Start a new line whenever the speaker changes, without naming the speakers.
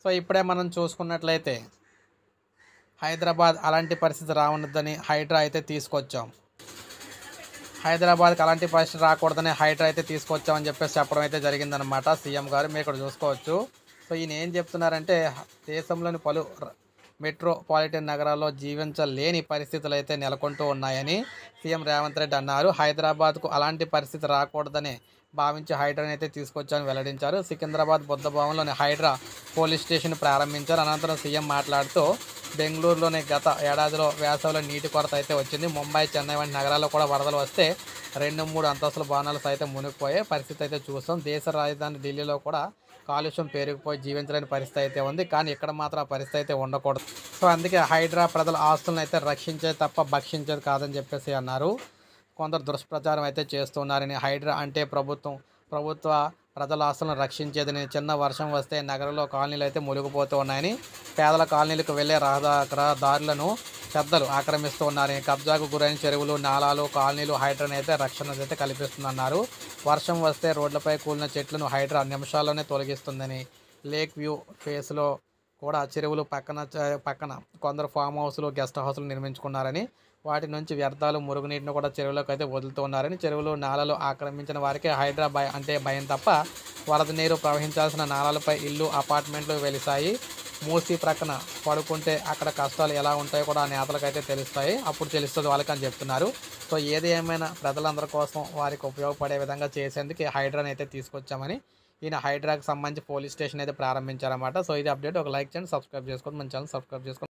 So ఇప్పుడే మనం చూసుకున్నట్లయితే హైదరాబాద్ అలాంటి పరిస్థితి రావద్దని హైడ్రా అయితే తీసుకొచ్చాం. హైదరాబాద్కి అలాంటి పరిస్థితి రాకూడదని హైడ్రా అయితే తీసుకొచ్చామని చెప్పేసి చెప్పడం అయితే జరిగిందనమాట సీఎం గారు. మీరు ఇక్కడ చూసుకోవచ్చు. సో ఈయన ఏం చెప్తున్నారంటే దేశంలోని పలు మెట్రోపాలిటన్ నగరాల్లో జీవించలేని పరిస్థితులు అయితే నెలకొంటూ ఉన్నాయని సీఎం రేవంత్ రెడ్డి అన్నారు. హైదరాబాద్కు అలాంటి పరిస్థితి రాకూడదని భావించి హైడ్రాని అయితే తీసుకొచ్చామని వెల్లడించారు. సికింద్రాబాద్ బుద్ధభవన్లోని హైడ్రా పోలీస్ స్టేషన్ ప్రారంభించారు. అనంతరం సీఎం మాట్లాడుతూ బెంగళూరులోని గత ఏడాదిలో వేసవిలో నీటి కొరత అయితే వచ్చింది. ముంబై, చెన్నై వంటి నగరాల్లో కూడా వరదలు వస్తే 2-3 అంతస్తుల భవనాలు సైతం మునిగిపోయే పరిస్థితి అయితే చూస్తాం. దేశ రాజధాని ఢిల్లీలో కూడా కాలుష్యం పేరుకుపోయి జీవించలేని పరిస్థితి అయితే ఉంది. కానీ ఇక్కడ మాత్రం ఆ పరిస్థితి అయితే ఉండకూడదు. సో అందుకే హైడ్రా ప్రజల ఆస్తులను అయితే రక్షించేది తప్ప భక్షించేది కాదని చెప్పేసి అన్నారు. కొందరు దుష్ప్రచారం అయితే చేస్తున్నారని, హైడ్రా అంటే ప్రభుత్వ ప్రజల ఆస్తులను రక్షించేదని, చిన్న వర్షం వస్తే నగరంలో కాలనీలు అయితే మునిగిపోతూ ఉన్నాయని, పేదల కాలనీలకు వెళ్లే రహదారులను పెద్దలు ఆక్రమిస్తూ ఉన్నారని, కబ్జాకు గురైన చెరువులు, నాలాలు, కాలనీలు హైడ్రాని అయితే రక్షణ అయితే కల్పిస్తుందన్నారు. వర్షం వస్తే రోడ్లపై కూలిన చెట్లను హైడ్రా నిమిషాల్లోనే తొలగిస్తుందని, లేక్ వ్యూ ఫేస్లో కూడా చెరువులు పక్కన కొందరు ఫామ్ హౌస్లు, గెస్ట్ హౌస్లు నిర్మించుకున్నారని, వాటి నుంచి వ్యర్థాలు, మురుగునీటిని కూడా చెరువులోకి అయితే వదులుతూ ఉన్నారని, చెరువులు, నాలలు ఆక్రమించిన వారికి హైడ్రా అంటే భయం తప్ప వరద నీరు ప్రవహించాల్సిన నాలాలపై ఇల్లు, అపార్ట్మెంట్లు వెలిసాయి. మూసి ప్రక్కన పడుకుంటే అక్కడ కష్టాలు ఎలా ఉంటాయో కూడా ఆ నేతలకైతే తెలుస్తాయి. అప్పుడు తెలుస్తుంది వాళ్ళకి అని చెప్తున్నారు. సో ఏది ఏమైనా ప్రజలందరి కోసం వారికి ఉపయోగపడే విధంగా చేసేందుకు హైడ్రాని అయితే తీసుకొచ్చామని ఈయన హైడ్రాకి సంబంధించి పోలీస్ స్టేషన్ అయితే ప్రారంభించారన్నమాట. సో ఇది అప్డేట్. ఒక లైక్ చేయండి, సబ్స్క్రైబ్ చేసుకోండి, మన ఛానల్ సబ్స్క్రైబ్ చేసుకోండి.